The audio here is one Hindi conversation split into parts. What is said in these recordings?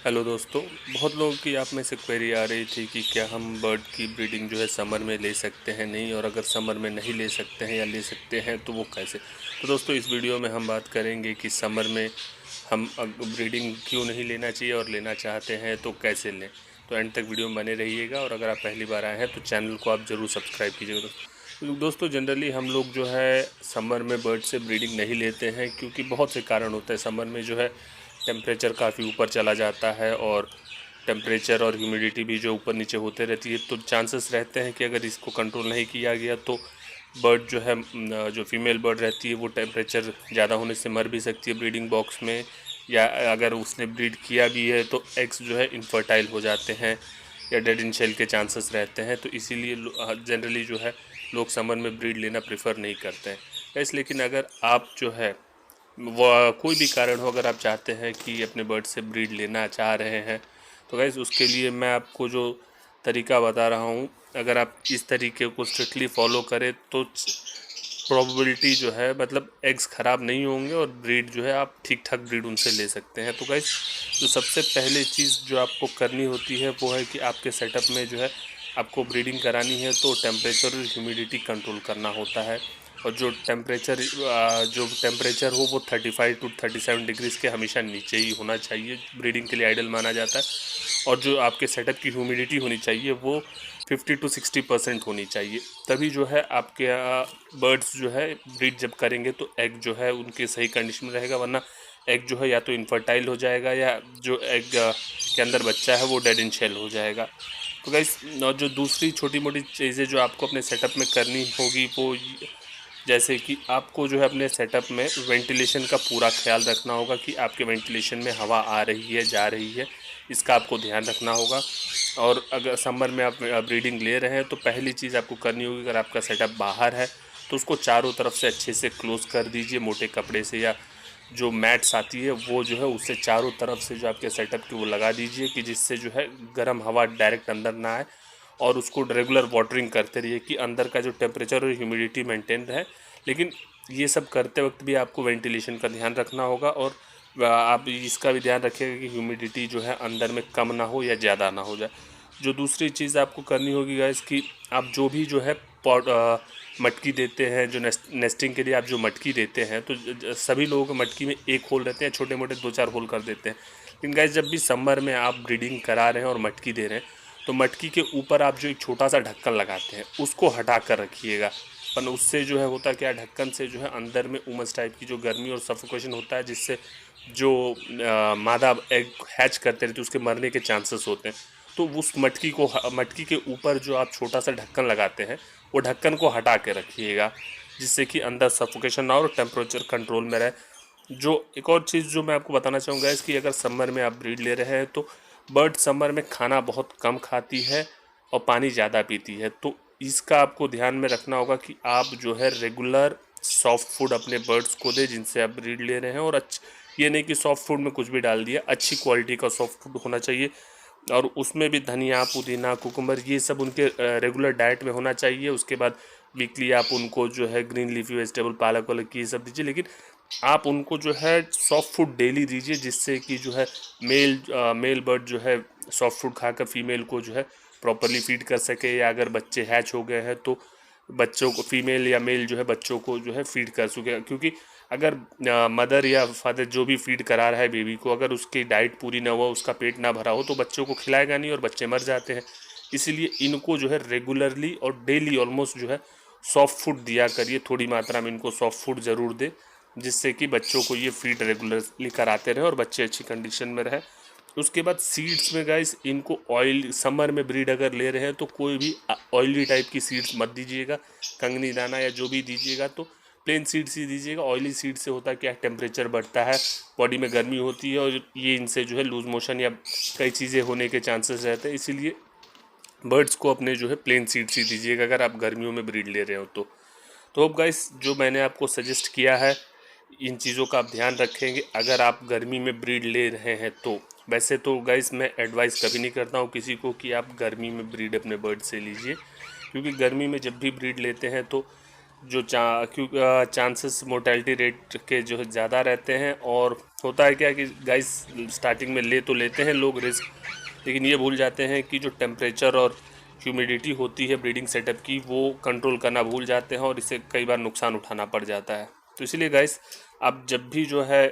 हेलो दोस्तों। बहुत लोगों की आप में से क्वेरी आ रही थी कि क्या हम बर्ड की ब्रीडिंग जो है समर में ले सकते हैं नहीं, और अगर समर में नहीं ले सकते हैं या ले सकते हैं तो वो कैसे। तो दोस्तों इस वीडियो में हम बात करेंगे कि समर में हम ब्रीडिंग क्यों नहीं लेना चाहिए, और लेना चाहते हैं तो कैसे लें। तो एंड तक वीडियो में बने रहिएगा, और अगर आप पहली बार आए हैं तो चैनल को आप ज़रूर सब्सक्राइब कीजिएगा। दोस्तों जनरली हम लोग जो है समर में बर्ड से ब्रीडिंग नहीं लेते हैं, क्योंकि बहुत से कारण होते हैं। समर में जो है टेम्परेचर काफ़ी ऊपर चला जाता है, और टेम्परेचर और ह्यूमिडिटी भी जो ऊपर नीचे होते रहती है, तो चांसेस रहते हैं कि अगर इसको कंट्रोल नहीं किया गया तो बर्ड जो है जो फीमेल बर्ड रहती है वो टेम्परेचर ज़्यादा होने से मर भी सकती है ब्रीडिंग बॉक्स में, या अगर उसने ब्रीड किया भी है तो एग्स जो है इनफर्टाइल हो जाते हैं या डेड इन शेल के चांसेस रहते हैं। तो इसीलिए जनरली जो है लोग समर में ब्रीड लेना प्रेफर नहीं करते हैं गैस। लेकिन अगर आप जो है वह कोई भी कारण हो, अगर आप चाहते हैं कि अपने बर्ड से ब्रीड लेना चाह रहे हैं तो गाइस उसके लिए मैं आपको जो तरीका बता रहा हूँ, अगर आप इस तरीके को स्ट्रिक्टली फॉलो करें तो प्रोबेबिलिटी जो है मतलब एग्स ख़राब नहीं होंगे, और ब्रीड जो है आप ठीक ठाक ब्रीड उनसे ले सकते हैं। तो गाइस जो सबसे पहले चीज़ जो आपको करनी होती है वो है कि आपके सेटअप में जो है आपको ब्रीडिंग करानी है तो टेम्परेचर और ह्यूमिडिटी कंट्रोल करना होता है। और जो टेम्परेचर हो वो 35 टू 37 डिग्रीज़ के हमेशा नीचे ही होना चाहिए, ब्रीडिंग के लिए आइडल माना जाता है। और जो आपके सेटअप की ह्यूमिडिटी होनी चाहिए वो 50 टू 60% होनी चाहिए। तभी जो है आपके बर्ड्स जो है ब्रीड जब करेंगे तो एग जो है उनके सही कंडीशन में रहेगा, वरना एग जो है या तो इनफर्टाइल हो जाएगा, या जो एग के अंदर बच्चा है वो डेड इन शेल हो जाएगा। तो गाइस और जो दूसरी छोटी मोटी चीज़ें जो आपको अपने सेटअप में करनी होगी वो जैसे कि आपको जो है अपने सेटअप में वेंटिलेशन का पूरा ख्याल रखना होगा कि आपके वेंटिलेशन में हवा आ रही है जा रही है, इसका आपको ध्यान रखना होगा। और अगर समर में आप ब्रीडिंग ले रहे हैं तो पहली चीज़ आपको करनी होगी, अगर आपका सेटअप बाहर है तो उसको चारों तरफ से अच्छे से क्लोज़ कर दीजिए मोटे कपड़े से, या जो मैट्स आती है वो जो है उससे चारों तरफ से जो आपके सेटअप की वो लगा दीजिए, कि जिससे जो है गर्म हवा डायरेक्ट अंदर ना आए। और उसको रेगुलर वाटरिंग करते रहिए कि अंदर का जो टेम्परेचर और ह्यूमिडिटी मेंटेन रहे। लेकिन ये सब करते वक्त भी आपको वेंटिलेशन का ध्यान रखना होगा, और आप इसका भी ध्यान रखिएगा कि ह्यूमिडिटी जो है अंदर में कम ना हो या ज़्यादा ना हो जाए। जो दूसरी चीज़ आपको करनी होगी गाइस कि आप जो भी जो है मटकी देते हैं, जो नेस्टिंग के लिए आप जो मटकी देते हैं, तो सभी लोगों को मटकी में एक होल रहते हैं, छोटे मोटे 2-4 होल कर देते हैं। लेकिन गाइस जब भी समर में आप ब्रीडिंग करा रहे हैं और मटकी दे रहे हैं तो मटकी के ऊपर आप जो एक छोटा सा ढक्कन लगाते हैं उसको हटा कर रखिएगा। पर उससे जो है होता क्या, ढक्कन से जो है अंदर में उमस टाइप की जो गर्मी और सफोकेशन होता है, जिससे जो मादा एग हैच करते रहते हैं उसके मरने के चांसेस होते हैं। तो उस मटकी के ऊपर जो आप छोटा सा ढक्कन लगाते हैं वो ढक्कन को हटा के रखिएगा, जिससे कि अंदर सफोकेशन ना हो और टेम्परेचर कंट्रोल में रहे। जो एक और चीज़ जो मैं आपको बताना चाहूँगा इसकी, अगर समर में आप ब्रीड ले रहे हैं तो बर्ड समर में खाना बहुत कम खाती है और पानी ज़्यादा पीती है। तो इसका आपको ध्यान में रखना होगा कि आप जो है रेगुलर सॉफ्ट फूड अपने बर्ड्स को दें जिनसे आप ब्रीड ले रहे हैं। और ये नहीं कि सॉफ्ट फूड में कुछ भी डाल दिया, अच्छी क्वालिटी का सॉफ्ट फूड होना चाहिए, और उसमें भी धनिया पुदीना कुकुम्बर ये सब उनके रेगुलर डाइट में होना चाहिए। उसके बाद वीकली आप उनको जो है ग्रीन लीफी वेजिटेबल पालक वालक ये सब दीजिए, लेकिन आप उनको जो है सॉफ्ट फूड डेली दीजिए, जिससे कि जो है मेल बर्ड जो है सॉफ्ट फूड खाकर फीमेल को जो है प्रॉपरली फीड कर सके, या अगर बच्चे हैच हो गए हैं तो बच्चों को फीमेल या मेल जो है बच्चों को जो है फीड कर सके। क्योंकि अगर मदर या फादर जो भी फीड करा रहा है बेबी को, अगर उसकी डाइट पूरी ना हो, उसका पेट ना भरा हो, तो बच्चों को खिलाएगा नहीं और बच्चे मर जाते हैं। इसीलिए इनको जो है रेगुलरली और डेली ऑलमोस्ट जो है सॉफ्ट फूड दिया करिए, थोड़ी मात्रा में इनको सॉफ्ट फूड ज़रूर दे, जिससे कि बच्चों को ये फीड रेगुलरली कराते रहे और बच्चे अच्छी कंडीशन में रहे। उसके बाद सीड्स में गाइस इनको ऑयल, समर में ब्रीड अगर ले रहे हैं तो कोई भी ऑयली टाइप की सीड्स मत दीजिएगा, कंगनी दाना या जो भी दीजिएगा तो प्लेन सीड्स ही दीजिएगा। ऑयली सीड से होता क्या है, टेम्परेचर बढ़ता है, बॉडी में गर्मी होती है, और ये इनसे जो है लूज मोशन या कई चीज़ें होने के चांसेस रहते हैं। इसीलिए बर्ड्स को अपने जो है प्लेन सीड्स ही दीजिएगा अगर आप गर्मियों में ब्रीड ले रहे हो तो अब गाइस जो मैंने आपको सजेस्ट किया है इन चीज़ों का आप ध्यान रखेंगे अगर आप गर्मी में ब्रीड ले रहे हैं तो। वैसे तो गाइस मैं एडवाइस कभी नहीं करता हूँ किसी को कि आप गर्मी में ब्रीड अपने बर्ड से लीजिए, क्योंकि गर्मी में जब भी ब्रीड लेते हैं तो जो चांसेस मोर्टेलिटी रेट के जो है ज़्यादा रहते हैं। और होता है क्या कि गाइस स्टार्टिंग में ले तो लेते हैं लोग रिस्क, लेकिन ये भूल जाते हैं कि जो टेम्परेचर और ह्यूमिडिटी होती है ब्रीडिंग सेटअप की वो कंट्रोल करना भूल जाते हैं और इससे कई बार नुकसान उठाना पड़ जाता है। तो इसीलिए गाइस आप जब भी जो है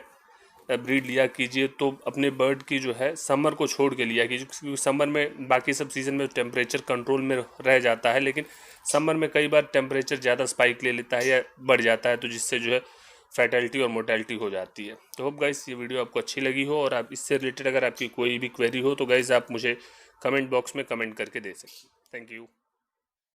ब्रीड लिया कीजिए तो अपने बर्ड की जो है समर को छोड़ के लिया कीजिए, क्योंकि समर में बाकी सब सीज़न में टेम्परेचर कंट्रोल में रह जाता है, लेकिन समर में कई बार टेम्परेचर ज़्यादा स्पाइक ले लेता है या बढ़ जाता है, तो जिससे जो है फैटलिटी और मोर्टेलिटी हो जाती है। तो होप गाइस ये वीडियो आपको अच्छी लगी हो, और आप इससे रिलेटेड अगर आपकी कोई भी क्वेरी हो तो गाइस आप मुझे कमेंट बॉक्स में कमेंट करके दे सकते हैं। Thank you.